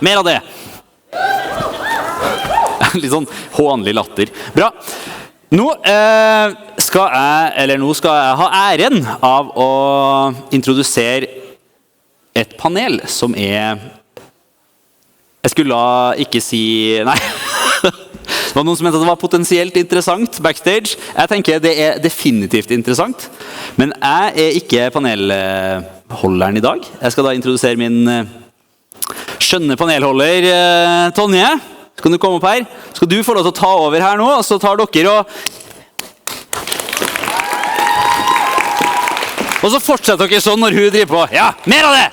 mer av det. Litt sånn hånlig latter. Bra. Nå skal jeg ha æren av å introdusere et panel som jeg skulle ikke si, nei. Det var noen som mente at det var potensielt interessant backstage. Jeg tenker det er definitivt interessant. Men jeg er ikke panelholderen i dag. Jeg skal da introdusere min skjønne panelholder, Tonje. Skal du komme opp her? Skal du få lov til å ta over her nå, og så tar dere og så fortsetter dere sånn når hun driver på. Ja, mer av det!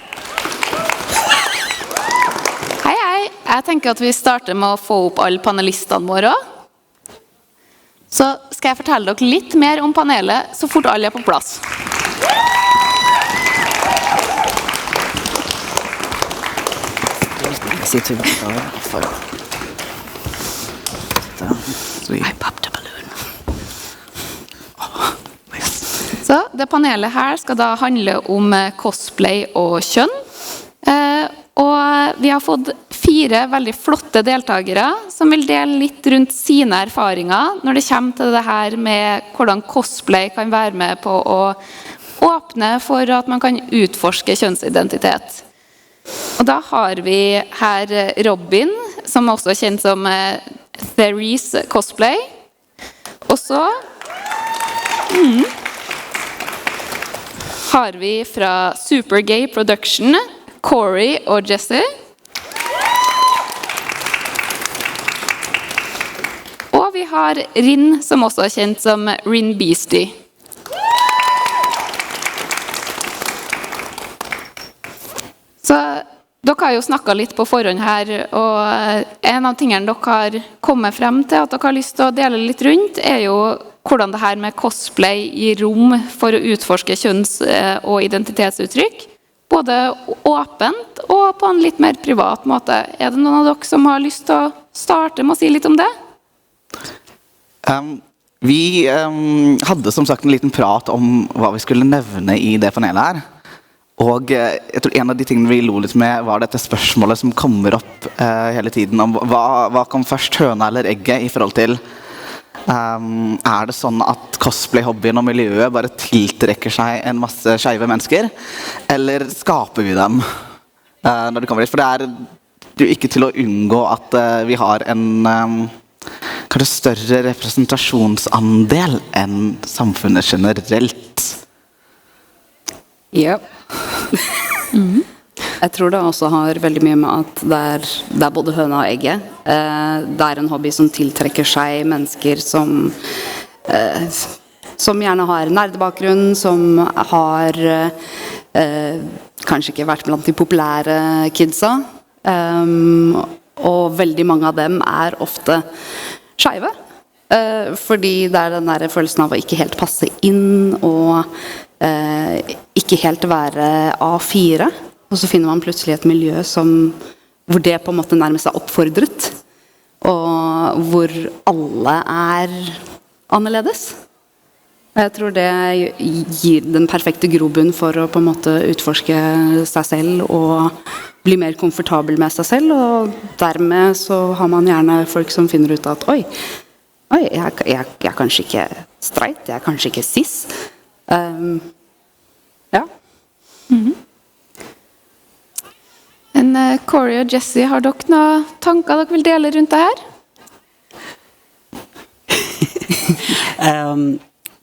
Hei. Jeg tenker at vi starter med å få opp alle panelistene våre også. Så skal jeg fortelle dere litt mer om panelet så fort alle er på plass. I popped a balloon. Så det panelet her skal da handle om cosplay og kjønn. Og vi har fått 4 veldig flotte deltakere som vil dele litt rundt sine erfaringer når det kommer til det her med hvordan cosplay kan være med på å åpne for at man kan utforske kjønnsidentitet. Og da har vi her Robin, som også er kjent som Therese Cosplay. Og så har vi fra Super Gay Production, Corey og Jesse. Og vi har Rin, som også er kjent som Rin Beastie. Så dere har jo snakket litt på forhånd her, og en av tingene dere har kommet frem til at dere har lyst til å dele litt rundt, er jo hvordan det her med cosplay gir rom for å utforske kjønns- og identitetsuttrykk, både åpent og på en litt mer privat måte. Er det noen av dere som har lyst til å starte med å si litt om det? Vi hadde som sagt en liten prat om hva vi skulle nevne i det panelet her. Og jeg tror en av de tingene vi lo litt med var dette spørsmålet som kommer opp hele tiden om hva kom først, høna eller egget, i forhold til er det sånn at cosplay-hobbyen og miljøet bare tiltrekker seg en masse skeive mennesker, eller skaper vi dem når det kommer dit? For det er jo ikke til å unngå at vi har en kanskje større representasjonsandel enn samfunnet generelt. Ja. Jeg tror det også har veldig mye med at det er både høna og egget. Det er en hobby som tiltrekker seg mennesker som gjerne har nerdebakgrunn, som har kanskje ikke vært blant de populære kidsa. Og veldig mange av dem er ofte skeive. Fordi det er den der følelsen av å ikke helt passe inn og ikke helt være A4, og så finner man plutselig et miljø hvor det på en måte nærmest er oppfordret, og hvor alle er annerledes. Jeg tror det gir den perfekte grobunn for å på en måte utforske seg selv og bli mer komfortabel med seg selv, og dermed så har man gjerne folk som finner ut at oi, jeg er kanskje ikke streit, jeg er kanskje ikke cis. Ja. Men Corey og Jesse, har dere noen tanker dere vil dele rundt det her?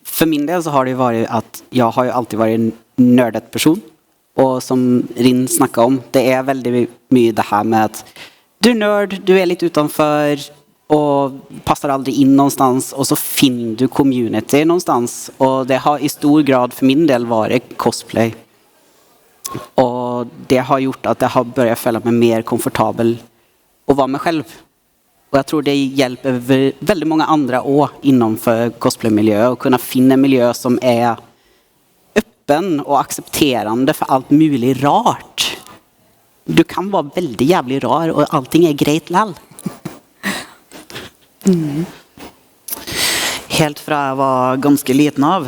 För min del så har det varit att jag har ju alltid varit en nördet person, och som Rin snackade om, det är väldigt mycket det här med att du är nörd, du är lite utanför och passar aldrig in någonstans, och så finner du community någonstans, och det har i stor grad för min del varit cosplay, och det har gjort att jag har börjat följa mig mer komfortabel och vara mig själv. Och jag tror det hjälper väldigt många andra år inom för cosplaymiljö och kunna finna en miljö som är öppen och accepterande för allt möjligt rart. Du kan vara väldigt jävligt rar och allting är grejt lall. Helt fra jeg var ganske liten av,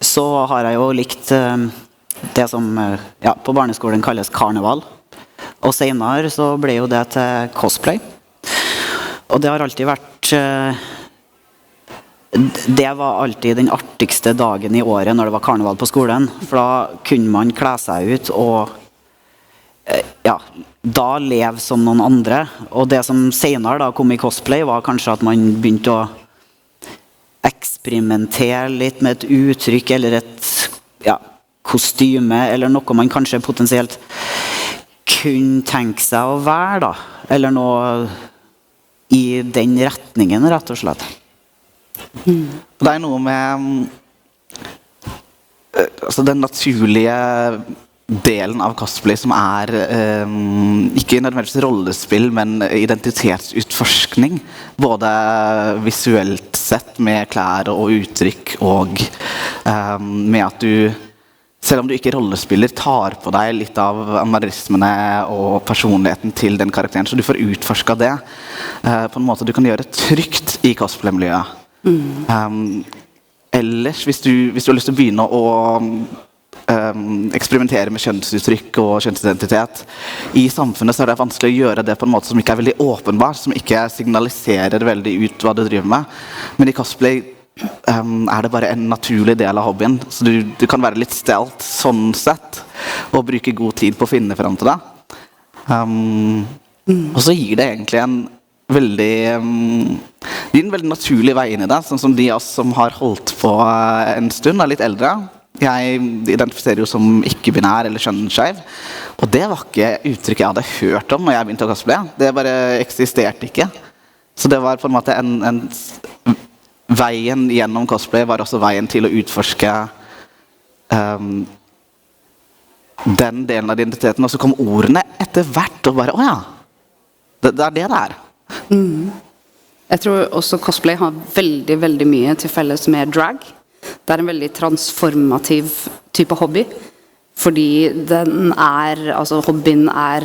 så har jeg jo likt det som på barneskolen kalles karneval. Og senere så ble jo det til cosplay. Og det har alltid vært det var alltid den artigste dagen i året når det var karneval på skolen. For da kunne man kle seg ut og ja, da leve som noen andre. Og det som senere da kom i cosplay var kanskje at man begynte å eksperimentere litt med et uttrykk eller et kostyme, eller noe man kanskje potensielt kunne tenke seg å være da. Eller noe i den retningen, rett og slett. Det er noe med altså den naturlige delen av cosplay som er ikke nødvendigvis rollespill, men identitetsutforskning. Både visuelt sett med klær og uttrykk, og med at du, selv om du ikke rollespiller, tar på deg litt av amarismene og personligheten til den karakteren, så du får utforsket det på en måte du kan gjøre trygt i cosplay-miljøet. Ellers, hvis du har lyst til å begynne å eksperimentere med kjønnsuttrykk og kjønnsidentitet i samfunnet, så er det vanskelig å gjøre det på en måte som ikke er veldig åpenbar, som ikke signaliserer veldig ut hva du driver med. Men i cosplay er det bare en naturlig del av hobbyen, så du kan være litt stealth sånn sett, og bruke god tid på å finne frem til det. Og så gir det egentlig en veldig naturlig vei inn i det, sånn som de av oss som har holdt på en stund, er litt eldre. Jeg identifiserer jo som ikke-binær eller kjønnsskeiv, og det var ikke uttrykket jeg hadde hørt om når jeg begynte å cosplaye. Det bare eksisterte ikke. Så det var på en måte veien gjennom cosplay var også veien til å utforske den delen av identiteten, og så kom ordene etter hvert og bare, åja, det er det det er. Jeg tror også cosplay har veldig, veldig mye til felles med drag. Det er en veldig transformativ type hobby, fordi hobbyen er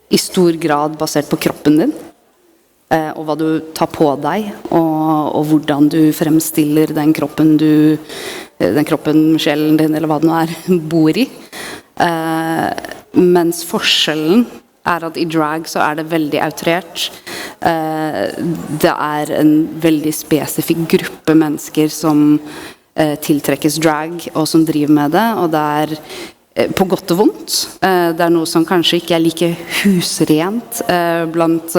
i stor grad basert på kroppen din, og hva du tar på deg, og hvordan du fremstiller den kroppen, sjelen din, eller hva det nå er, bor i. Mens forskjellen er at i drag så er det veldig autorert. Det er en veldig spesifikk gruppe mennesker som tiltrekkes drag, og som driver med det, og det er på godt og vondt. Det er noe som kanskje ikke er like husrent blant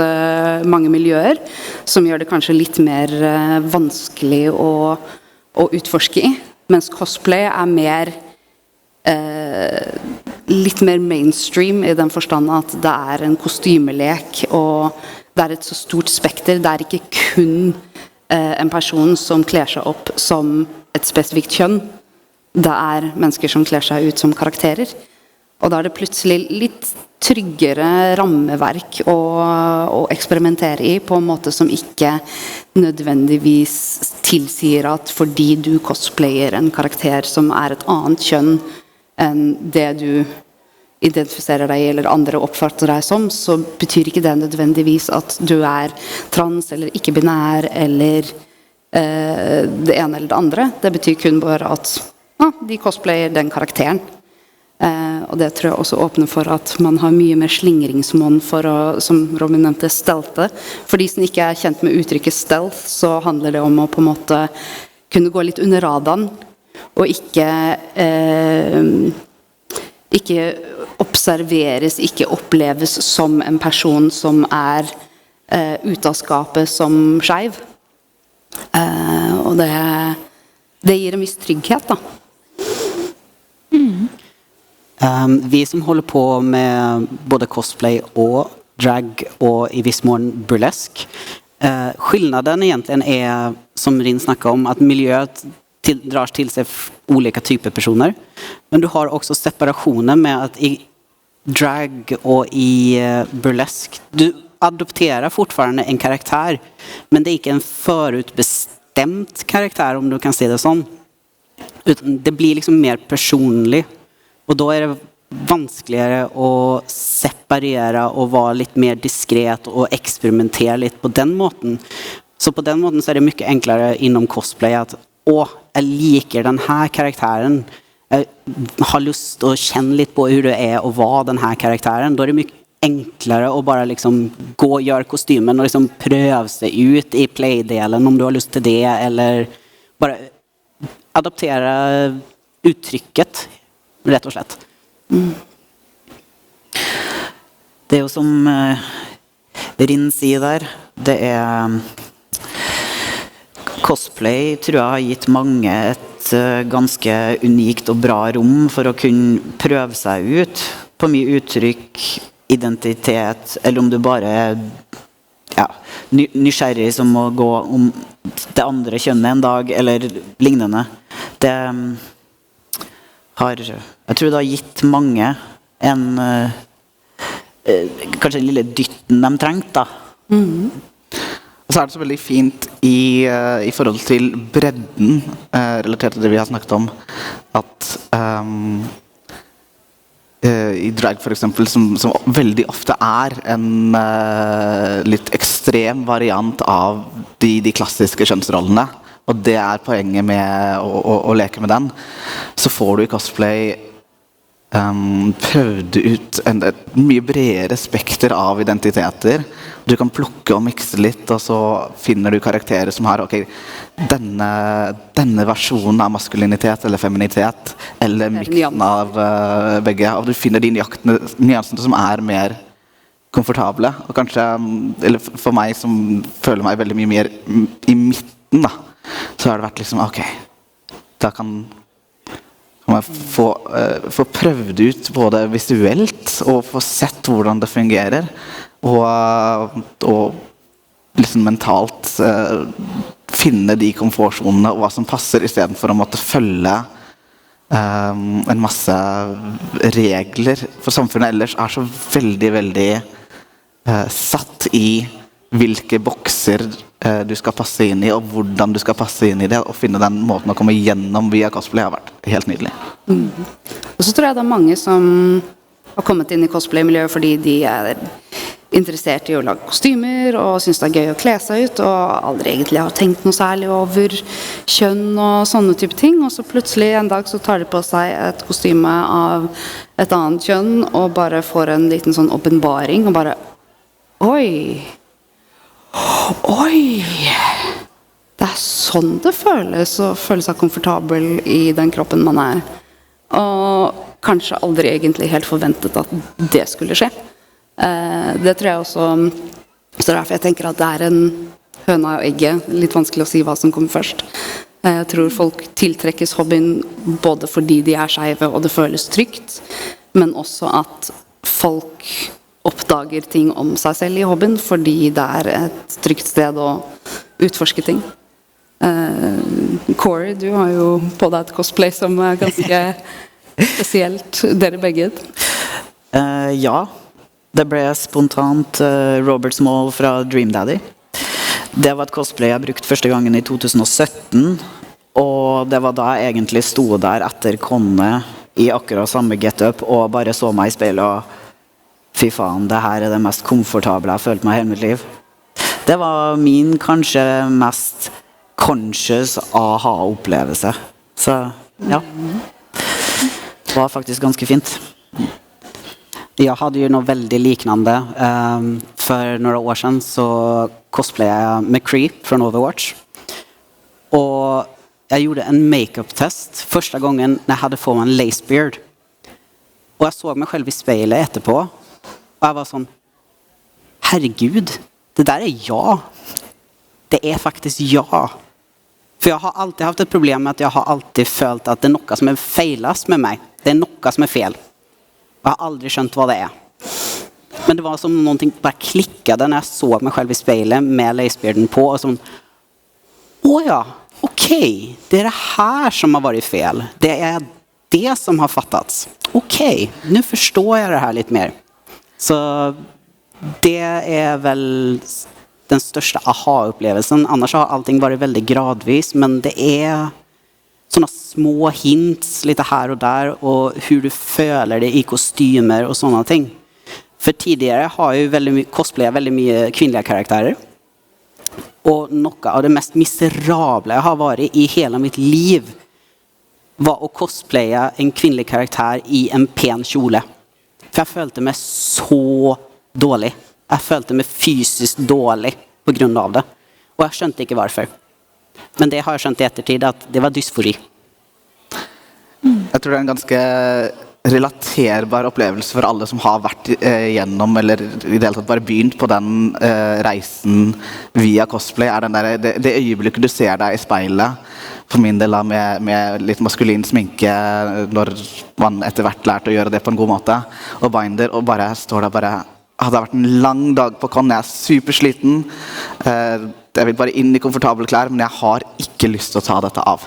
mange miljøer, som gjør det kanskje litt mer vanskelig å utforske i, mens cosplay er mer litt mer mainstream i den forstand at det er en kostymelek, og det er et så stort spekter. Det er ikke kun en person som kler seg opp som et spesifikt kjønn. Det er mennesker som kler seg ut som karakterer. Og da er det plutselig litt tryggere rammeverk å eksperimentere i, på en måte som ikke nødvendigvis tilsier at fordi du cosplayer en karakter som er et annet kjønn enn det du identifiserer deg eller andre oppfatter deg som, så betyr ikke det nødvendigvis at du er trans eller ikke-binær eller det ene eller det andre. Det betyr kun bare at de cosplayer den karakteren. Og det tror jeg også åpner for at man har mye mer slingringsmonn for å, som Robin nevnte, stelte. For de som ikke er kjent med uttrykket stealth, så handler det om å på en måte kunne gå litt under radaren, og ikke observeres, ikke oppleves som en person som er ute av skapet som skeiv. Og det gir en viss trygghet, da. Vi som håller på med både cosplay och drag och i viss mån burlesk. Skillnaden egentligen är, som Rin snackade om, att miljöet drar till sig olika typer personer. Men du har också separationen med att i drag och i burlesk, du adopterar fortfarande en karaktär, men det är inte en förutbestämt karaktär, om du kan se det som. Det blir liksom mer personlig. Och då är det vanskeligere å separere og være litt mer diskret og eksperimentere litt på den måten. Så på den måten så er det mye enklere innom cosplay at jeg liker denne karakteren. Jeg har lyst til å kjenne litt på hvordan det er å være denne karakteren. Da er det mye enklere å bare liksom gå og gjøre kostymen og liksom prøve seg ut i play-delen om du har lyst til det, eller bare adaptere uttrykket, rett og slett. Det er jo som Rinn sier der, det er cosplay tror jeg har gitt mange et ganske unikt og bra rom for å kunne prøve seg ut på mye uttrykk, identitet, eller om du bare er nysgjerrig som å gå om det andre kjønnet en dag, eller lignende. Det har, jeg tror det har gitt mange en kanskje den lille dytten de trengte da. Og så er det så veldig fint i forhold til bredden, relatert til det vi har snakket om, at i drag for eksempel, som veldig ofte er en litt ekstrem variant av de klassiske kjønnsrollene, og det er poenget med å leke med den, så får du i cosplay prøvd ut et mye bredere spekter av identiteter. Du kan plukke og mikse litt, og så finner du karakterer som har denne versjonen av maskulinitet eller feminitet, eller miksen av begge, og du finner de nyansene som er mer komfortable, og kanskje, eller for meg som føler meg veldig mye mer i midten da, så har det vært liksom, ok, da kan man få prøvd ut både visuelt og få sett hvordan det fungerer, og liksom mentalt finne de komfortsonene og hva som passer, i stedet for å måtte følge en masse regler. For samfunnet ellers er så veldig, veldig satt i hvilke bokser du skal passe inn i, og hvordan du skal passe inn i det, og finne den måten å komme igjennom via cosplay har vært helt nydelig. Og så tror jeg det er mange som har kommet inn i cosplay-miljøet fordi de er interessert i å lage kostymer og synes det er gøy å kle seg ut, og aldri egentlig har tenkt noe særlig over kjønn og sånne type ting, og så plutselig en dag så tar de på seg et kostyme av et annet kjønn og bare får en liten sånn åpenbaring og bare Oi, det er sånn det føles å føle seg komfortabel i den kroppen man er, og kanskje aldri egentlig helt forventet at det skulle skje. Det tror jeg også, så derfor jeg tenker at det er en høna og egget, litt vanskelig å si hva som kommer først. Jeg tror folk tiltrekkes hobbyen både fordi de er skeive og det føles trygt, men også at folk oppdager ting om seg selv i hobbyen fordi det er et trygt sted å utforske ting. Corey, du har jo på deg et cosplay som er ganske spesielt, dere begge. Ja, det ble spontant Robert Small fra Dream Daddy. Det var et cosplay jeg brukte første gangen i 2017, og det var da jeg egentlig sto der etter Conne i akkurat samme get-up og bare så meg i speilet og fy faen, det her er det mest komfortable jeg har følt meg i hele mitt liv. Det var min kanskje mest conscious aha-opplevelse. Så ja, det var faktisk ganske fint. Jag hade ju något väldigt liknande. För några år sedan så cosplayade jag McCree från Overwatch. Och jag gjorde en makeup-test första gången när jag hade på mig en lace beard. Och jag såg mig själv i spejlet etterpå. Och jag var sån, herregud, det där är jag. Det är faktiskt jag. För jag har alltid haft ett problem med att jag har alltid följt att det är något som är feilast med mig. Det är något som är fel. Jag har aldrig känt vad det är. Men det var som någonting bara klickade när jag såg mig själv i spejlet med lacebearden på. Och som, åh ja, okej. Det är det här som har varit fel. Det är det som har fattats. Okej, nu förstår jag det här lite mer. Så det är väl den största aha-upplevelsen. Annars har allting varit väldigt gradvis. Men det är sådana små hints lite här och där. Och hur du följer det i kostymer och sådana ting. För tidigare har jag ju cosplayat väldigt mycket kvinnliga karaktärer. Och något av det mest miserabla jag har varit i hela mitt liv var att cosplaya en kvinnlig karaktär i en pen kjole. För jag följde mig så dårlig. Jeg følte meg fysisk dårlig på grunn av det. Og jeg skjønte ikke hvorfor. Men det har jeg skjønt i ettertid, at det var dysfori. Jeg tror det er en ganske relaterbar opplevelse for alle som har vært gjennom, eller i det hele tatt bare begynt på den reisen via cosplay, er det øyeblikket du ser deg i speilet, for min del da, med litt maskulin sminke, når man etter hvert lærte å gjøre det på en god måte, og binder, og bare står der bare, det har vært en lang dag på Con, jeg er supersliten, jeg vil bare inn i komfortable klær, men jeg har ikke lyst til å ta dette av.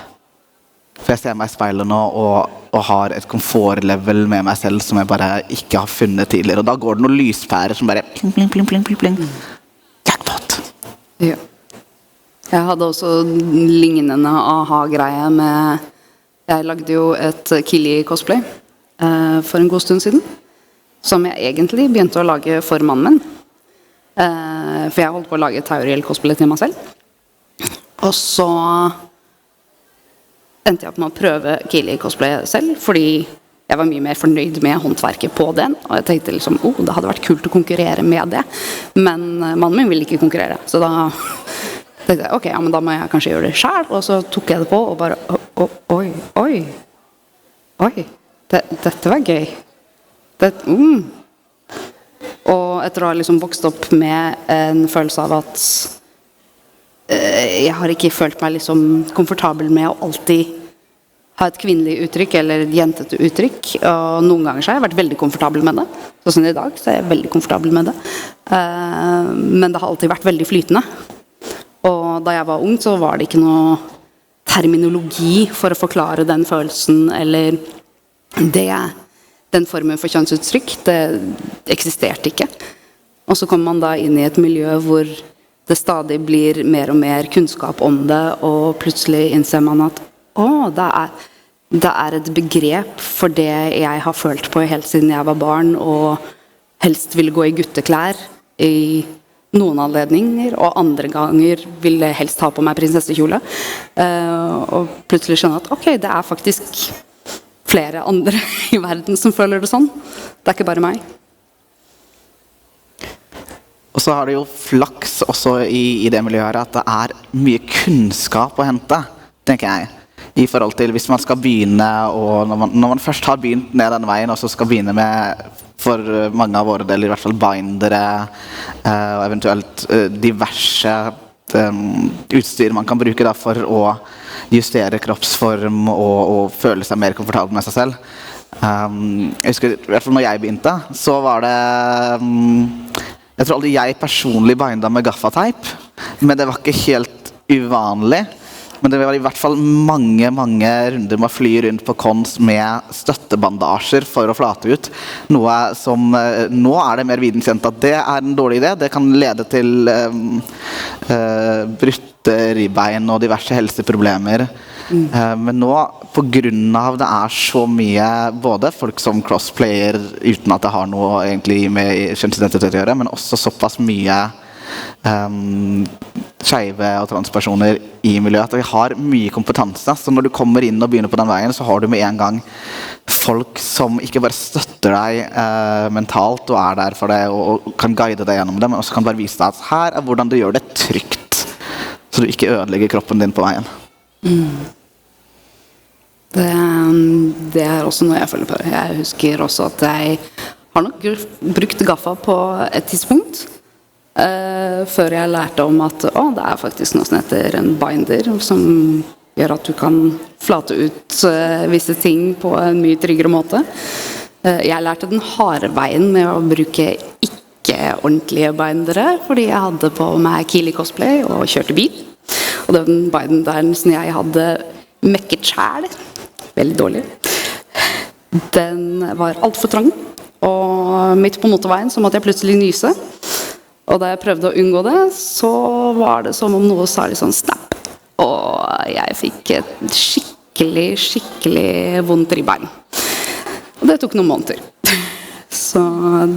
For jeg ser meg i speilet nå og har et komfortlevel med meg selv som jeg bare ikke har funnet tidligere. Og da går det noen lyspærer som bare pling, pling, pling, pling, pling, pling. Jackpot! Ja. Jeg hadde også lignende aha-greie med... Jeg lagde jo et Kili-cosplay for en god stund siden, som jeg egentlig begynte å lage for mannen min. For jeg holdt på å lage Tauriel-cosplay til meg selv. Og så... endte jeg opp med å prøve Kili-cosplay selv, fordi jeg var mye mer fornøyd med håndverket på den, og jeg tenkte liksom, det hadde vært kult å konkurrere med det, men mannen min ville ikke konkurrere, så da tenkte jeg, ok, ja, men da må jeg kanskje gjøre det selv, og så tok jeg det på, og bare, oi, dette var gøy. Og etter å ha liksom vokst opp med en følelse av at jeg har ikke følt meg liksom komfortabel med å alltid ha et kvinnelig uttrykk eller et jentete uttrykk, og noen ganger så har jeg vært veldig komfortabel med det, sånn som i dag så er jeg veldig komfortabel med det, men det har alltid vært veldig flytende, og da jeg var ung så var det ikke noe terminologi for å forklare den følelsen eller den formen for kjønnsuttrykk, det eksisterte ikke, og så kommer man da inn i et miljø hvor det stadig blir mer og mer kunnskap om det, og plutselig innser man at det er et begrep for det jeg har følt på helt siden jeg var barn, og helst ville gå i gutteklær i noen anledninger, og andre ganger ville helst ha på meg prinsessekjole. Og plutselig skjønne at ok, det er faktisk flere andre i verden som føler det sånn. Det er ikke bare meg. Og så har det jo flaks også i det miljøet her, at det er mye kunnskap å hente, tenker jeg. I forhold til hvis man skal begynne, og når man først har begynt ned denne veien, og så skal begynne med, for mange av våre deler, i hvert fall bindere, og eventuelt diverse utstyr man kan bruke da, for å justere kroppsform og føle seg mer komfortabel med seg selv. Jeg husker, i hvert fall når jeg begynte, så var det... Jeg tror aldri jeg personlig binda med gaffateip, men det var ikke helt uvanlig. Men det var i hvert fall mange runder med å fly rundt på cons med støttebandasjer for å flate ut. Noe som nå er det mer videnskjent at det er en dårlig idé. Det kan lede til brutte ribbein og diverse helseproblemer. Men nå, på grunn av det er så mye, både folk som crossplayer uten at det har noe egentlig med kjønnsidentitet å gjøre, men også såpass mye skeive og transpersoner i miljøet, at vi har mye kompetanse. Så når du kommer inn og begynner på den veien, så har du med en gang folk som ikke bare støtter deg mentalt og er der for deg og kan guide deg gjennom det, men også kan bare vise deg at her er hvordan du gjør det trygt, så du ikke ødelegger kroppen din på veien. Det er også noe jeg føler på. Jeg husker også at jeg har nok brukt gaffa på et tidspunkt, før jeg lærte om at det er faktisk noe som heter en binder, som gjør at du kan flate ut visse ting på en mye tryggere måte. Jeg lærte den harde veien med å bruke ikke ordentlige bindere, fordi jeg hadde på meg Kili-cosplay og kjørte bil. Og den binderen som jeg hadde mekket selv, veldig dårlig. Den var alt for trang, og midt på motorveien så måtte jeg plutselig nyse. Og da jeg prøvde å unngå det, så var det som om noe sa litt sånn snap. Og jeg fikk et skikkelig vondt ribbein. Og det tok noen måneder. Så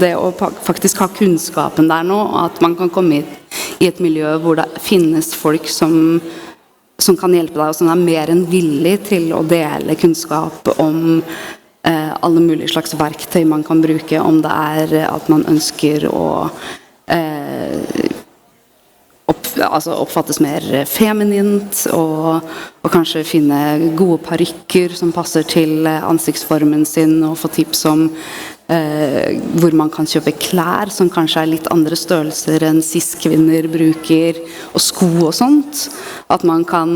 det å faktisk ha kunnskapen der nå, at man kan komme i et miljø hvor det finnes folk som kan hjelpe deg, og som er mer enn villig til å dele kunnskap om alle mulige slags verktøy man kan bruke, om det at man ønsker å oppfattes mer feminint, og kanskje finne gode parykker som passer til ansiktsformen sin, og få tips om hvor man kan kjøpe klær som kanskje litt andre størrelser enn cis-kvinner bruker, og sko og sånt. At man kan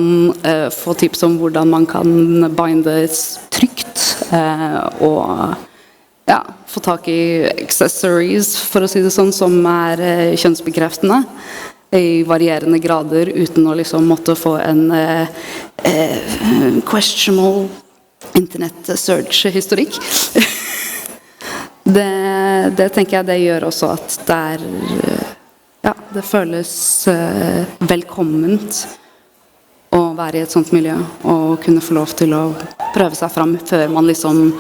få tips om hvordan man kan binde trygt, og få tak i accessories, for å si det sånn, som kjønnsbekreftende i varierende grader, uten å liksom måtte få en questionable internet search-historikk. Det tenker jeg det gjør også at det føles velkomment å være i et sånt miljø, og kunne få lov til å prøve seg fram før man liksom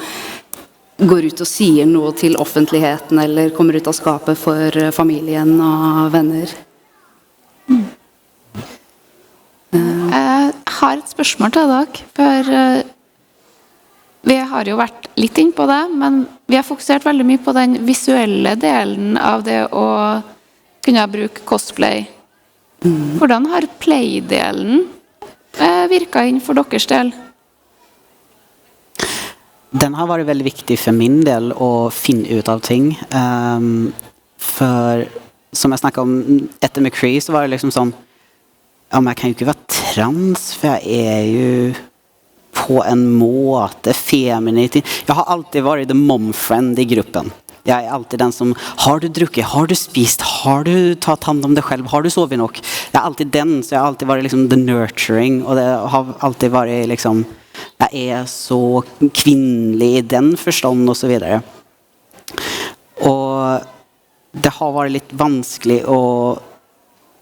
går ut og sier noe til offentligheten, eller kommer ut av skapet for familien og venner. Jeg har et spørsmål til dere, for vi har jo vært litt inn på det, men vi har fokusert veldig mye på den visuelle delen av det å kunne bruke cosplay. Hvordan har play-delen virket inn for deres del? Den har vært veldig viktig for min del å finne ut av ting. For som jeg snakket om etter McCree, så var det liksom sånn, men jeg kan jo ikke være trans, for jeg jo på en måte feminin. Jeg har alltid vært the mom-friend i gruppen. Jeg alltid den som, har du drukket, har du spist, har du tatt hand om deg selv, har du sovet nok? Jeg alltid den, så jeg har alltid vært liksom the nurturing, og det har alltid vært liksom, jeg så kvinnelig i den forstand, og så videre. Og det har vært litt vanskelig å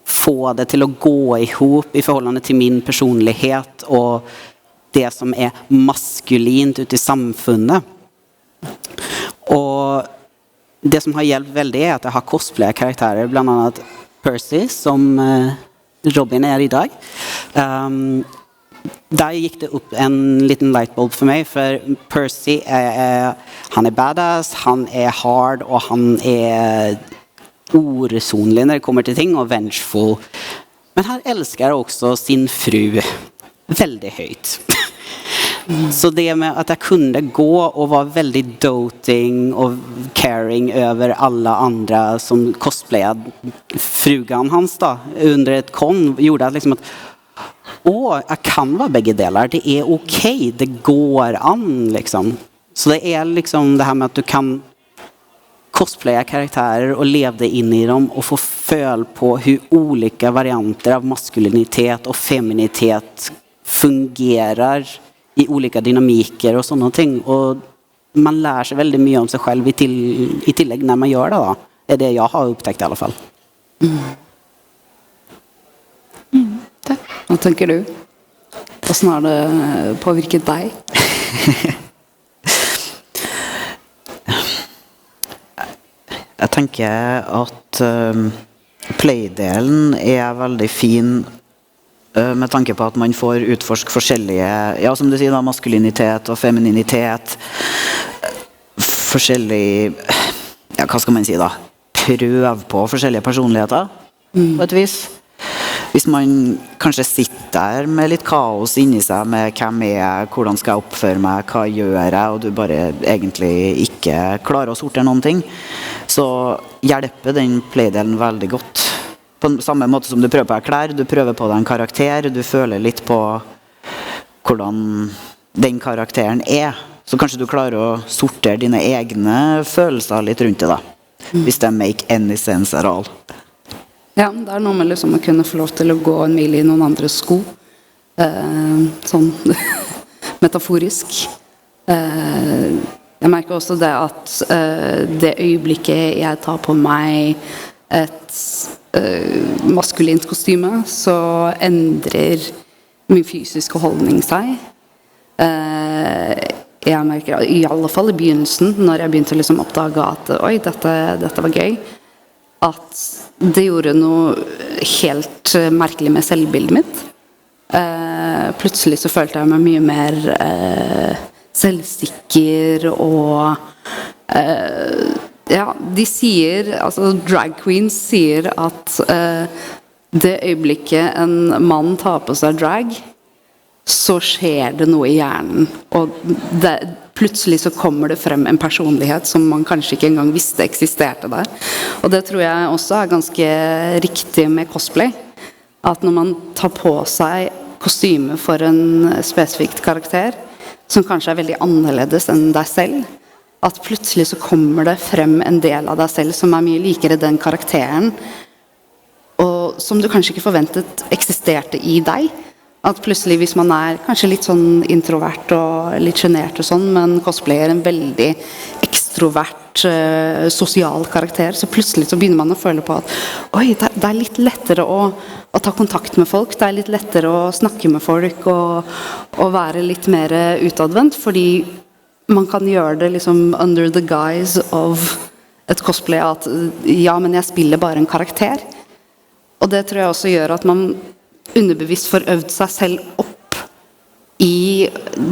få det til å gå ihop i forholdene til min personlighet og det som maskulint ute i samfunnet. Og det som har hjulpet veldig at jeg har cosplay-karakterer, blant annet Percy, som Robin i dag. Der gikk det opp en liten lightbulb for meg, for Percy han badass, han hard, og han oresonlig når det kommer til ting, og vengeful. Men han elsker også sin fru veldig høyt. Så det med at jeg kunne gå og være veldig doting og caring over alle andre som cosplayet frugan hans da, under et kon, gjorde at liksom at jeg kan være begge deler, det ok, det går an liksom. Så det liksom det her med at du kan cosplaya karaktärer och levde in i dem och få føle på hur olika varianter av maskulinitet och feminitet fungerar i olika dynamiker och sådana ting. Och man lär sig väldigt mycket om sig själv i tillägg när man gör det då. Det det jag har upptäckt i alla fall. Hva tenker du? Hvordan har det påvirket deg? Jeg tenker at play-delen veldig fin med tanke på at man får utforske forskjellige, ja som du sier da, maskulinitet og femininitet, forskjellig, ja hva skal man si da, prøve på forskjellige personligheter på et vis. Hvis man kanskje sitter med litt kaos inni seg med hvem hvordan skal jeg oppføre meg, hva gjør jeg, og du bare egentlig ikke klarer å sortere noen ting, så hjelper den playdelen veldig godt. På samme måte som du prøver på klær, du prøver på deg en karakter, du føler litt på hvordan den karakteren så kanskje du klarer å sortere dine egne følelser litt rundt det da, hvis det make any sense at all. Ja, det noe med liksom å kunne få lov til å gå en mil i noen andres sko, sånn metaforisk. Jeg merker også det at det øyeblikket jeg tar på meg et maskulint kostyme, så endrer min fysiske holdning seg. Jeg merker, i alle fall i begynnelsen, når jeg begynte å liksom oppdage at oi, dette var gøy, at det gjorde noe helt merkelig med selvbildet mitt. Plutselig så følte jeg meg mye mer selvsikker og ja, de sier, altså drag queens sier at det øyeblikket en mann tar på seg drag, så skjer det noe i hjernen, og plutselig så kommer det frem en personlighet som man kanskje ikke engang visste eksisterte der. Og det tror jeg også er ganske riktig med cosplay, at når man tar på seg kostyme for en spesifikt karakter, som kanskje er veldig annerledes enn deg selv, at plutselig så kommer det frem en del av deg selv som er mye likere den karakteren, og som du kanskje ikke forventet eksisterte i deg. At plutselig, hvis man er kanskje litt sånn introvert og litt genert og sånn, men cosplayer en veldig ekstrovert, sosial karakter, så plutselig så begynner man å føle på at oi, det er litt lettere å ta kontakt med folk, det er litt lettere å snakke med folk og være litt mer utadvendt, fordi man kan gjøre det liksom under the guise of et cosplay, at ja, men jeg spiller bare en karakter. Og det tror jeg også gjør at man underbevisst får øvd seg selv opp i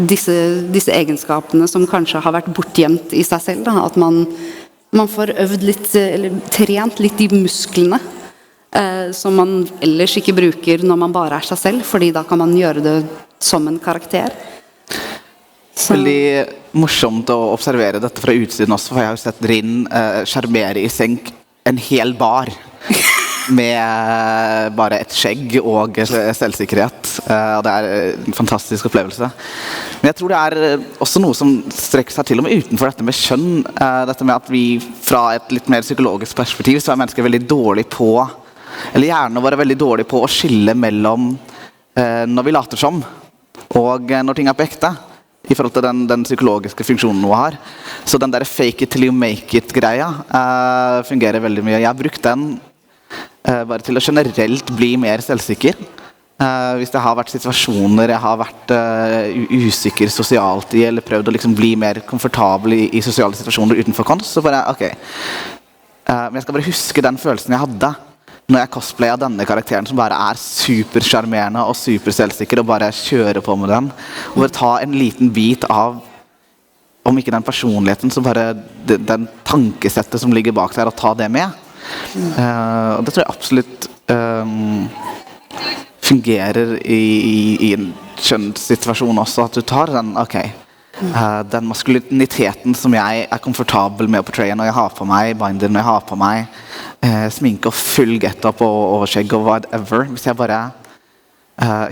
disse egenskapene som kanskje har vært bortgjemt i seg selv, da. At man får øvd litt, eller trent litt de musklene som man ellers ikke bruker når man bare er seg selv, fordi da kan man gjøre det som en karakter. Veldig morsomt å observere dette fra utsiden også, for jeg har jo sett Rin skjermere i senk en hel bar med bare et skjegg og selvsikkerhet, og det er en fantastisk opplevelse. Men jeg tror det er også noe som strekker seg til og med utenfor dette med kjønn, dette med at vi fra et litt mer psykologisk perspektiv så er mennesker veldig dårlig på, eller hjernene våre er veldig dårlig på å skille mellom når vi later som og når ting er på ekte, i forhold til den psykologiske funksjonen noe har. Så den der fake it till you make it greia fungerer veldig mye. Jeg har brukt den bare til å generelt bli mer selvsikker. Hvis det har vært situasjoner jeg har vært usikker sosialt i, eller prøvd å liksom bli mer komfortabel i sosiale situasjoner utenfor konst, så bare, ok. Men jeg skal bare huske den følelsen jeg hadde når jeg cosplayet denne karakteren som bare er supersjarmerende og superselvsikker, og bare kjører på med den. Og bare ta en liten bit av, om ikke den personligheten, så bare den tankesettet som ligger bak der, og ta det med. Og det tror jeg absolutt fungerer i en kjønnssituasjon også, at du tar den, ok, den maskuliniteten som jeg er komfortabel med å portraye når jeg har på meg binder, når jeg har på meg sminke og full get-up og skjegg og whatever, hvis jeg bare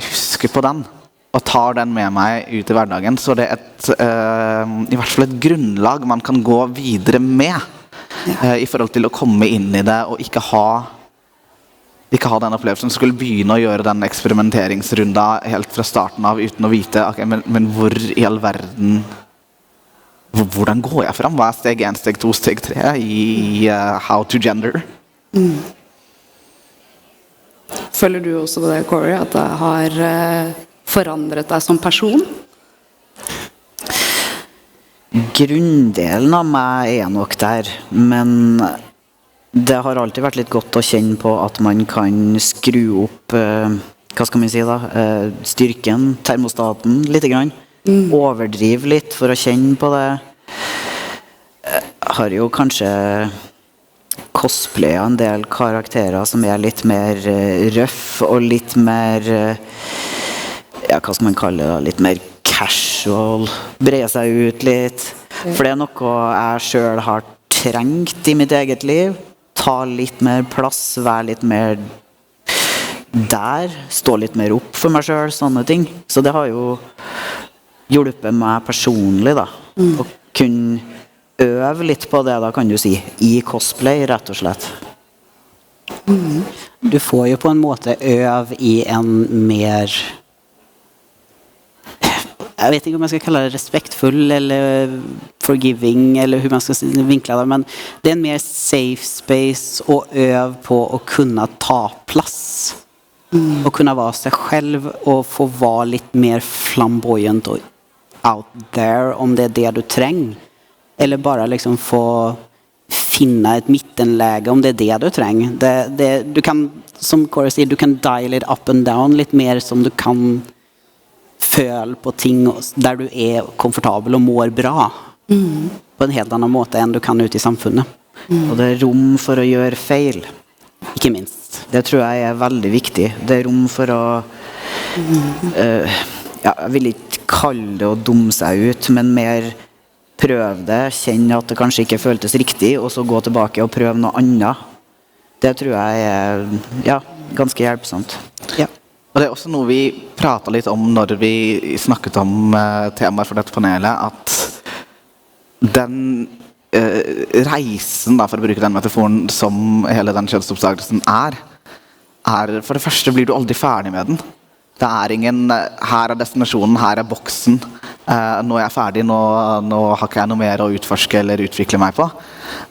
husker på den og tar den med meg ut i hverdagen, så det er i hvert fall et grunnlag man kan gå videre med i forhold til å komme inn i det og ikke ha den opplevelsen, skulle begynne å gjøre den eksperimenteringsrunda helt fra starten av uten å vite, okay, men hvor i all verden, hvordan går jeg fram? Hva er steg 1, steg 2, steg 3 i how to gender? Føler du også på det, Corey, at det har forandret deg som person? Grunndelen av meg er nok der, men det har alltid vært litt godt å kjenne på at man kan skru opp, hva skal man si da, styrken, termostaten litt grann. Overdrive litt for å kjenne på det. Jeg har jo kanskje cosplayet en del karakterer som er litt mer røff og litt mer, ja, hva skal man kalle det, litt mer casual, breie seg ut litt. For det er noe jeg selv har trengt i mitt eget liv. Ta litt mer plass, være litt mer der, stå litt mer opp for meg selv, sånne ting. Så det har jo hjulpet meg personlig da, å kunne øve litt på det da, kan du si, i cosplay, rett og slett. Du får jo på en måte øve i en mer, jeg vet ikke om jeg skal kalle det respektfull eller forgiving eller hur man skal vinkla det, men det er en mer safe space å øve på å kunne ta plass og kunne være seg selv og få være litt mer flamboyant og out there om det er det du trenger, eller bare liksom få finne et mittenläge om det er det du trenger. Du kan, som Corey sier, du kan dial it up and down litt mer som du kan føle på ting der du er komfortabel og mår bra. På en helt annen måte enn du kan ut i samfunnet. Og det er rom for å gjøre feil. Ikke minst. Det tror jeg er veldig viktig. Det er rom for å jeg vil ikke kalle det å dumme seg ut, men mer prøve det, kjenne at det kanskje ikke føltes riktig, og så gå tilbake og prøve noe annet. Det tror jeg er ganske hjelpsomt. Ja. Og det er også noe vi pratet litt om når vi snakket om temaer for dette panelet, at den reisen, da, for å bruke den metaforen, som hele den kjønnsoppdagelsen er for det første blir du aldri ferdig med den. Det er ingen, her er destinasjonen, her er boksen, nå er jeg ferdig, nå har ikke jeg noe mer å utforske eller utvikle meg på.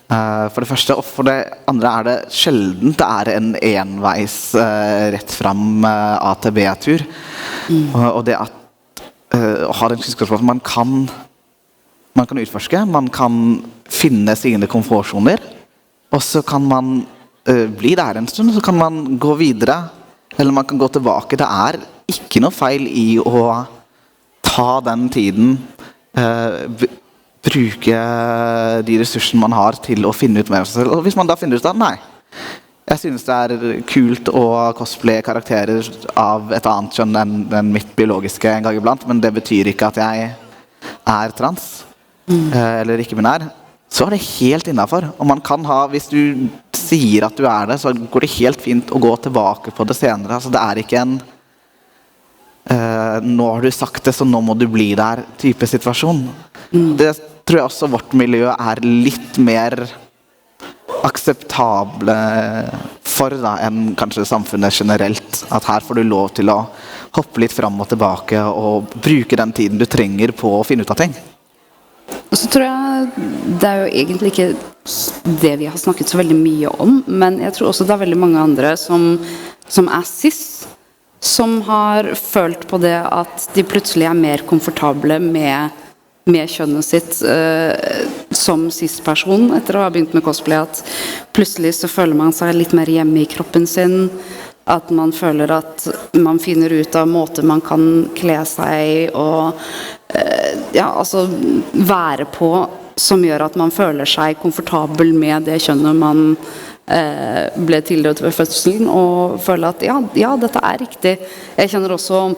For det første, og for det andre er det sjelden det er en enveis rett frem A til B-tur. Og det at å ha den kunnskapsplassen, man kan utforske, man kan finne sine komfortsoner, og så kan man bli der en stund, så kan man gå videre, eller man kan gå tilbake. Det er ikke noe feil i å ta den tiden, bruke de ressursene man har til å finne ut mer av seg selv. Og hvis man da finner ut at nei, jeg synes det er kult å cosplaye karakterer av et annet kjønn enn mitt biologiske en gang iblant, men det betyr ikke at jeg er trans eller ikke-binær, så er det helt innenfor. Og man kan ha, hvis du sier at du er det, så går det helt fint å gå tilbake på det senere. Altså det er ikke en nå har du sagt det, så nå må du bli der type situasjon. Det tror jeg også vårt miljø er litt mer akseptable for da, enn kanskje samfunnet generelt. At her får du lov til å hoppe litt fram og tilbake og bruke den tiden du trenger på å finne ut av ting. Og så tror jeg det er jo egentlig ikke det vi har snakket så veldig mye om, men jeg tror også det er veldig mange andre som er cis, som har følt på det at de plutselig er mer komfortable med kjønnet sitt som cis-person etter å ha begynt med cosplay, at plutselig så føler man seg litt mer hjemme i kroppen sin, at man føler at man finner ut av måter man kan kle seg og altså være på som gjør at man føler seg komfortabel med det kjønnet man ble tildelt ved fødselen, og føler at ja, dette er riktig. Jeg kjenner også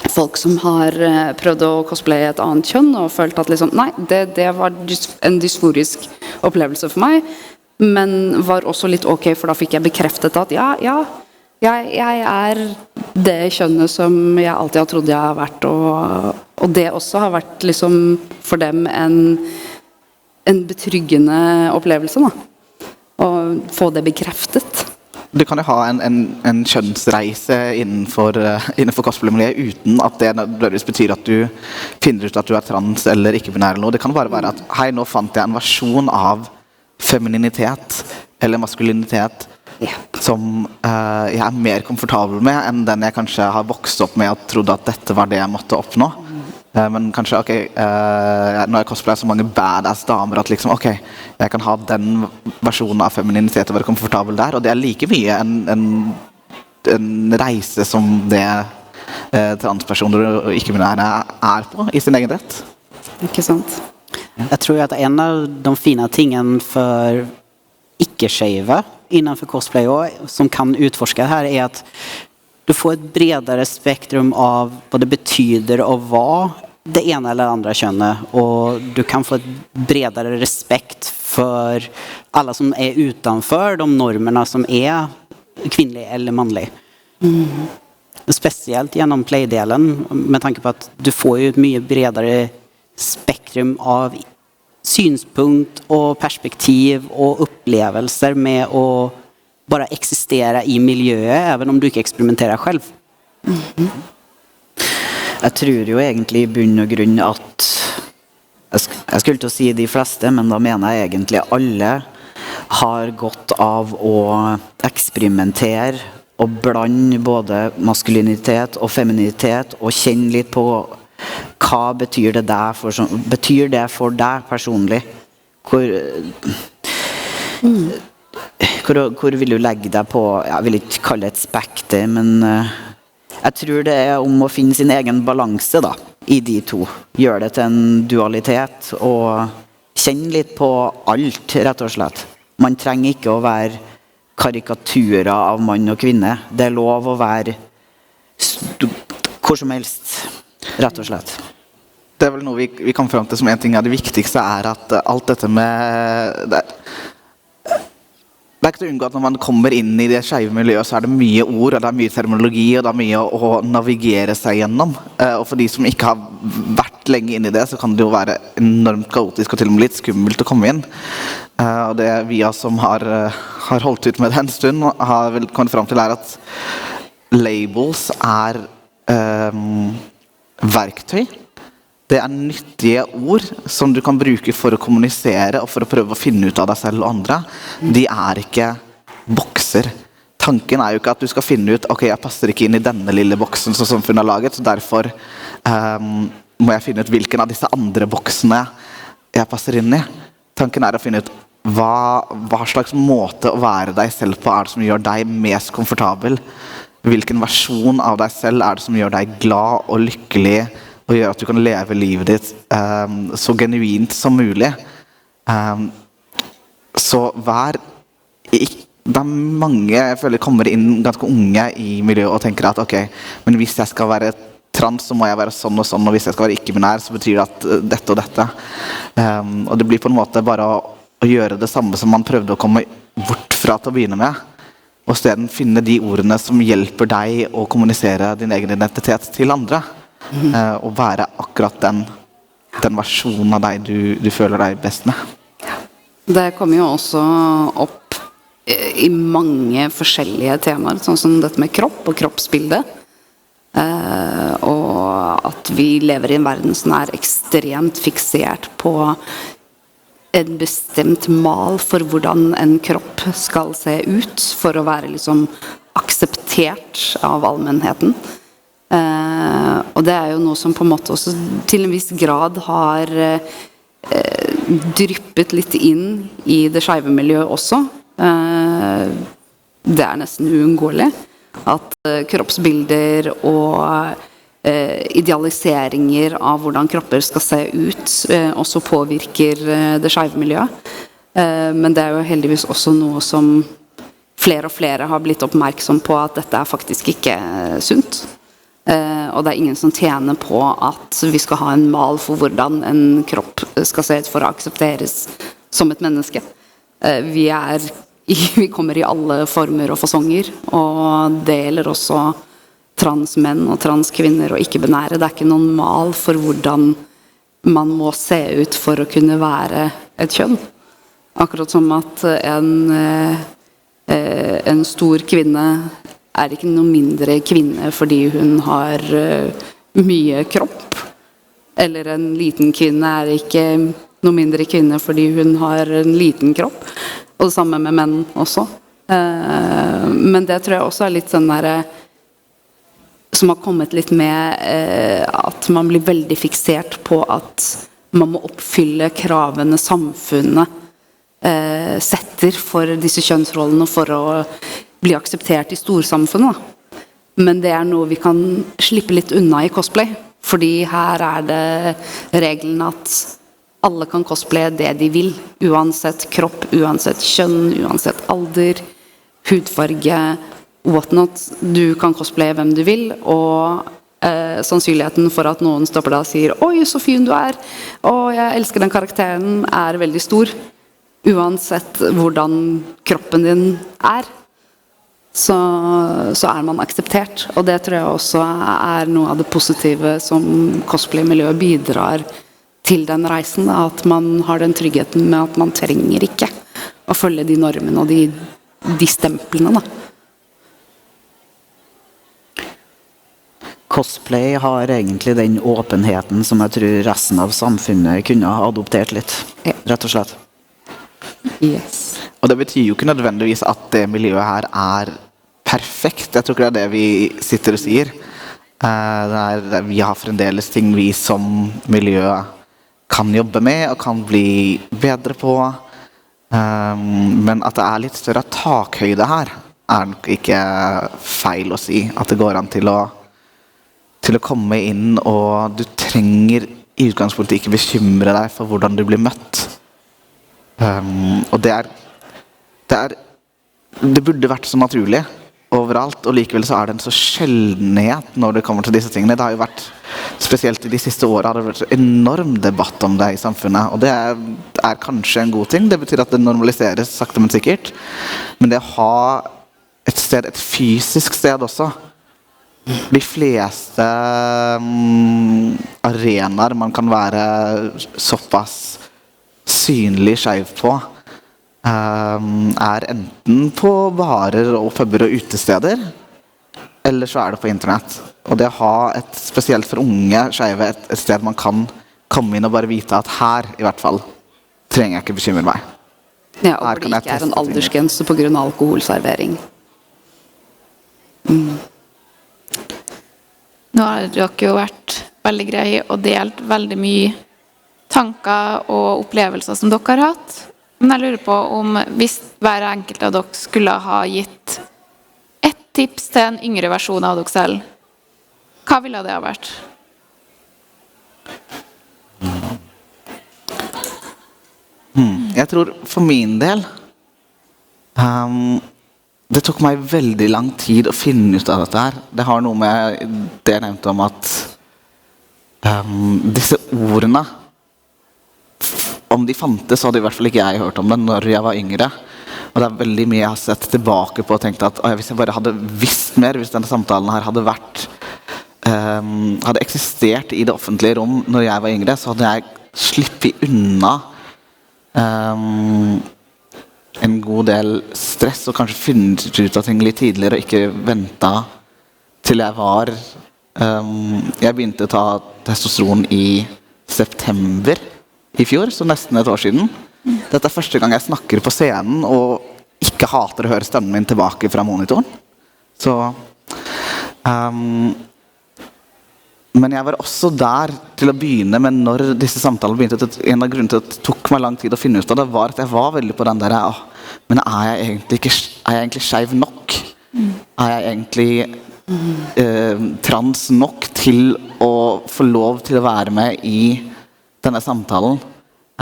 folk som har prøvd å cosplaye et annet kjønn og følt at liksom, nei, det var en dysforisk opplevelse for meg, men var også litt ok, for da fikk jeg bekreftet at jeg er det kjønnet som jeg alltid har trodd jeg har vært, og det også har vært liksom for dem en betryggende opplevelse da, å få det bekreftet. Du kan jo ha en kjønnsreise innenfor cosplay-miljøet uten at det nødvendigvis betyr at du finner ut at du er trans eller ikke-binær eller noe. Det kan bare være at hei, nå fant jeg en versjon av femininitet eller maskulinitet som jeg er mer komfortabel med enn den jeg kanskje har vokst opp med og trodde at dette var det jeg måtte oppnå. Men kanskje, ok, når jeg cosplayer så mange badass damer at liksom, ok, jeg kan ha den versjonen av femininitet og være komfortabel der, og det er like mye en reise som det transpersoner og ikke-binære er på i sin egen rett. Ikke sant? Jag tror att en av de fina tingen för icke-skeiva innanför cosplay som kan utforska här är att du får ett bredare spektrum av vad det betyder att vara det ena eller andra könet, och du kan få ett bredare respekt för alla som är utanför de normerna som är kvinnlig eller manlig. Speciellt genom playdelen, med tanke på att du får ju ett mycket bredare spektrum av synspunkt och perspektiv och upplevelser med att bara existera i miljöer även om du inte experimenterar själv. Jeg tror jo egentlig i bunn og grunn at jeg skulle til å si de fleste, men da mener jeg egentlig alle har godt av å eksperimentere og blande både maskulinitet og femininitet og kjenne litt på hva betyr det for deg personlig? Hvor vil du legge deg på, jeg vil ikke kalle det et spekter, men Jeg tror det er om å finne sin egen balanse da, i de to. Gjøre det til en dualitet og kjenne litt på alt, rett og slett. Man trenger ikke å være karikaturer av mann og kvinne. Det er lov å være hvor som helst, rett og slett. Det er vel noe vi kom frem til som en ting av det viktigste er at alt dette med det er ikke til å unngå at når man kommer inn i det skeive miljøet så er det mye ord, og det er mye terminologi, og det er mye å navigere seg gjennom. Og for de som ikke har vært lenge inn i det, så kan det jo være enormt kaotisk og til og med litt skummelt å komme inn. Og det vi som har holdt ut med det en stund, har vel kommet frem til er at labels er verktøy. Det er nyttige ord som du kan bruke for å kommunisere og for å prøve å finne ut av deg selv og andre. De er ikke bokser. Tanken er jo ikke at du skal finne ut ok, jeg passer ikke inn i denne lille boksen som samfunnet har laget, så derfor må jeg finne ut hvilken av disse andre boksene jeg passer inn i. Tanken er å finne ut hva slags måte å være deg selv på er det som gjør deg mest komfortabel. Hvilken versjon av deg selv er det som gjør deg glad og lykkelig og gjør at du kan leve livet ditt så genuint som mulig. Så det er mange jeg føler kommer inn ganske unge i miljøet og tenker at ok, men hvis jeg skal være trans så må jeg være sånn og sånn, og hvis jeg skal være ikke-binær så betyr det at dette og dette. Og det blir på en måte bare å gjøre det samme som man prøvde å komme bort fra til å begynne med. Og i stedet finne de ordene som hjelper deg å kommunisere din egen identitet til andre. Og være akkurat den versjonen av deg du føler deg best med. Det kommer jo også opp i mange forskjellige temaer, sånn som dette med kropp og kroppsbilde. Og at vi lever i en verden som er ekstremt fiksert på en bestemt mal for hvordan en kropp skal se ut, for å være liksom akseptert av allmennheten. Og det er jo noe som på en måte også til en viss grad har dryppet litt inn i det skeive miljøet også. Det er nesten uunngåelig at kroppsbilder og idealiseringer av hvordan kropper skal se ut også påvirker det skeive miljøet. Men det er jo heldigvis også noe som flere og flere har blitt oppmerksom på at dette er faktisk ikke sunt. Og det er ingen som tjener på at vi skal ha en mal for hvordan en kropp skal se ut for å aksepteres som et menneske. Vi kommer i alle former og fasonger, og det gjelder også transmenn og transkvinner og ikke-binære. Det er ikke noen mal for hvordan man må se ut for å kunne være et kjønn. Akkurat som at en stor kvinne er ikke noe mindre kvinne fordi hun har mye kropp. Eller en liten kvinne er ikke noe mindre kvinne fordi hun har en liten kropp. Og det samme med menn også. Men det tror jeg også er litt sånn der som har kommet litt med at man blir veldig fiksert på at man må oppfylle kravene samfunnet setter for disse kjønnsrollene for å bli akseptert i storsamfunnet. Men det er noe vi kan slippe litt unna i cosplay, fordi her er det regelen at alle kan cosplaye det de vil, uansett kropp, uansett kjønn, uansett alder, hudfarge, whatnot. Du kan cosplaye hvem du vil, og sannsynligheten for at noen stopper deg og sier «Oi, så fin du er, og jeg elsker den karakteren», er veldig stor, uansett hvordan kroppen din er. Så er man akseptert, og det tror jeg også er noe av det positive som cosplay-miljøet bidrar til den reisen, at man har den tryggheten med at man trenger ikke å følge de normene og de stemplene da. Cosplay har egentlig den åpenheten som jeg tror resten av samfunnet kunne ha adoptert litt, rett og slett. Yes. Og det betyr jo ikke nødvendigvis at det miljøet her er perfekt. Jeg tror ikke det er det vi sitter og sier. Vi har fremdeles ting vi som miljø kan jobbe med og kan bli bedre på. Men at det er litt større takhøyde her, er nok ikke feil å si. At det går an til å til å komme inn, og du trenger i utgangspunktet ikke bekymre deg for hvordan du blir møtt. Og det burde vært så naturlig overalt, og likevel så det en så sjeldenhet når det kommer til disse tingene. Det har jo vært, spesielt i de siste årene, har det vært en enorm debatt om det i samfunnet, og det kanskje en god ting. Det betyr at det normaliseres sakte men sikkert, men det å ha et sted, et fysisk sted også. De fleste arenaer man kan være såpass synlig skeiv på, enten på barer og puber og utesteder, eller så det på internett. Og det å ha et, spesielt for unge skeive, et sted man kan komme inn og bare vite at her, i hvert fall, trenger jeg ikke bekymre meg. Ja, og hvor det ikke en aldersgrense på grunn av alkoholservering. Nå har dere jo vært veldig greie og delt veldig mye tanker og opplevelser som dere har hatt. Men jeg lurer på om hvis hver enkelt av dere skulle ha gitt ett tips til en yngre versjon av dere selv, hva ville det ha vært? Jeg tror for min del det tok meg veldig lang tid å finne ut av dette her. Det har noe med det jeg nevnte om at disse ordene, om de fantes, hadde i hvert fall ikke jeg hørt om det når jeg var yngre. Og det veldig mye jeg har sett tilbake på og tenkt at hvis jeg bare hadde visst mer, hvis denne samtalen her hadde vært hadde eksistert i det offentlige rom når jeg var yngre, så hadde jeg slippet unna en god del stress og kanskje funnet ut av ting litt tidligere og ikke ventet til jeg var jeg begynte å ta testosteron i september i fjor, så nesten et år siden. Dette første gang jeg snakker på scenen og ikke hater å høre stemmen min tilbake fra monitoren. Så men jeg var også der til å begynne med når disse samtalene begynte. En av grunnene til at det tok meg lang tid å finne ut av det var at jeg var veldig på den der men jeg egentlig skeiv nok? Jeg egentlig trans nok til å få lov til å være med i denne samtalen?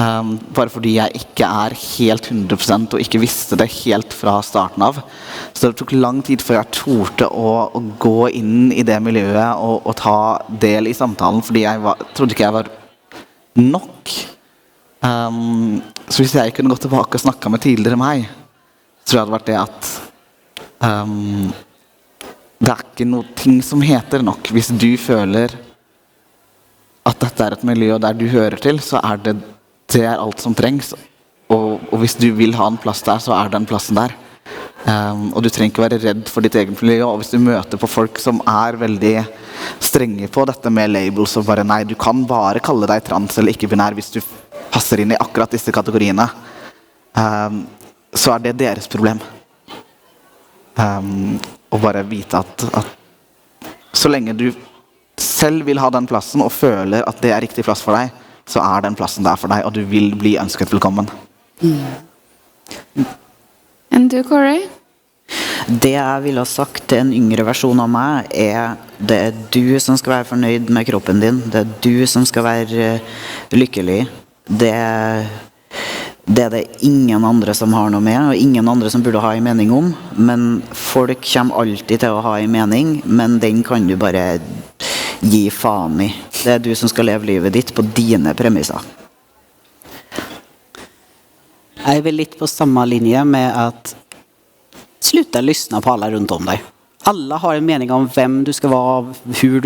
Bare fordi jeg ikke helt 100% og ikke visste det helt fra starten av. Så det tok lang tid før jeg torde å gå inn i det miljøet og ta del i samtalen, fordi jeg trodde ikke jeg var nok. Så hvis jeg kunne gå tilbake og snakke med tidligere meg, så tror jeg det hadde vært det at det ikke noe ting som heter nok. Hvis du føler at dette et miljø der du hører til, så det alt som trengs, og hvis du vil ha en plass der, så den plassen der. Og du trenger ikke være redd for ditt eget miljø, og hvis du møter på folk som veldig strenge på dette med labels, og bare nei, du kan bare kalle deg trans eller ikke-binær hvis du passer inn i akkurat disse kategoriene, så det deres problem. Og bare vite at så lenge du selv vil ha den plassen og føler at det riktig plass for deg, så den plassen der for deg, og du vil bli ønsket velkommen. Enn du, Corey? Det jeg ville ha sagt til en yngre versjon av meg det du som skal være fornøyd med kroppen din, det du som skal være lykkelig, det det ingen andre som har noe med, og ingen andre som burde ha en mening om, men folk kommer alltid til å ha en mening, men den kan du bare gi faen i. Det du som skal leve livet ditt på dine premisser. Jeg vil litt på samme linje med at sluta lyssna på alla runt om dig. Alla har en mening om vem du ska vara, hur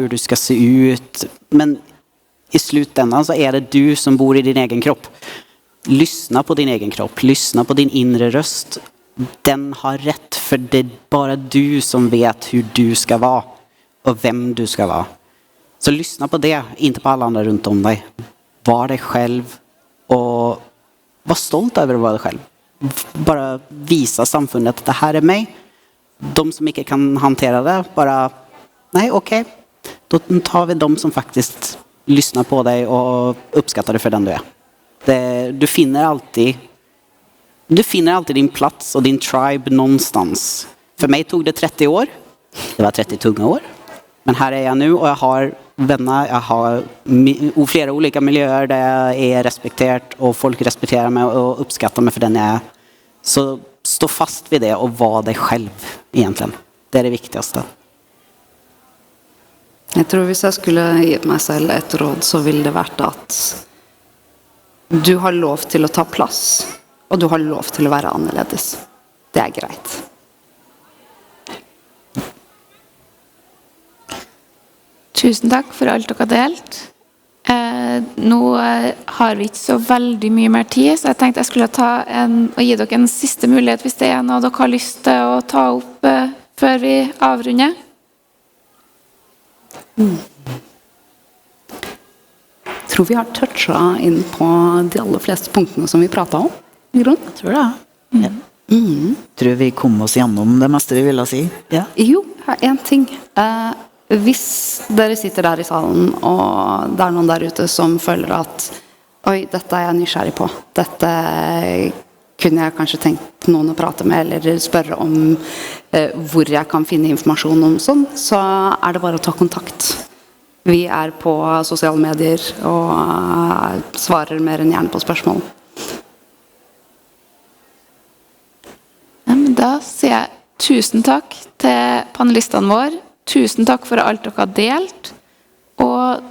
du ska se ut. Men i slutändan så är det du som bor i din egen kropp. Lyssna på din egen kropp, lyssna på din inre röst. Den har rätt, för det är bara du som vet hur du ska vara och vem du ska vara. Så lyssna på det, inte på alla andra runt om dig. Var dig själv och var stolt över att vara dig själv. Bara visa samfundet att det här är mig. De som inte kan hantera det, bara nej, okej. Då tar vi de som faktiskt lyssnar på dig och uppskattar dig för den du är. Du finner alltid din plats och din tribe någonstans. För mig tog det 30 år. Det var 30 tunga år. Men här är jag nu och jag har vänner, jag har flera olika miljöer där jag är respekterat och folk respekterar mig och uppskattar mig för den jag är. Så stå fast vid det och var dig själv egentligen. Det är det viktigaste. Jeg tror hvis jeg skulle gitt meg selv et råd, så ville det vært at du har lov til å ta plass, og du har lov til å være annerledes. Det er greit. Tusen takk for alt dere har delt. Nå har vi ikke så veldig mye mer tid, så jeg tenkte jeg skulle gi dere en siste mulighet hvis det er noe dere har lyst til å ta opp før vi avrunder. Jeg tror vi har touchet inn på de aller fleste punktene som vi pratet om. I grunn. Jeg tror det. Tror vi kom oss gjennom det meste vi ville si. Ja. Jo, jeg har en ting. Hvis dere sitter der i salen, og det er noen der ute som føler at oi, dette er jeg nysgjerrig på. Dette kunne jeg kanskje tenkt noen å prate med, eller spørre om hvor jeg kan finne informasjon om sånn, så er det bare å ta kontakt. Vi er på sosiale medier og svarer mer enn gjerne på spørsmål. Ja, men da sier jeg tusen takk til panelistene våre. Tusen takk for alt dere har delt. Og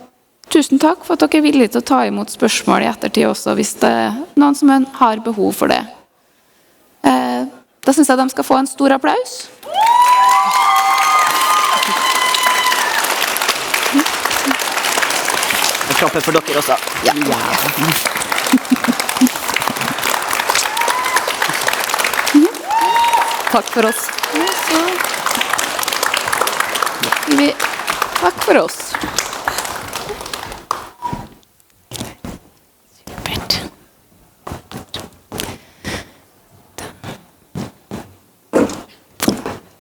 tusen takk for at dere er villige til å ta imot spørsmål i ettertid også, hvis det er noen som har behov for det. Da synes jeg de skal få en stor applaus. Jeg klapper for dere også. Ja. Takk for oss. Takk for oss.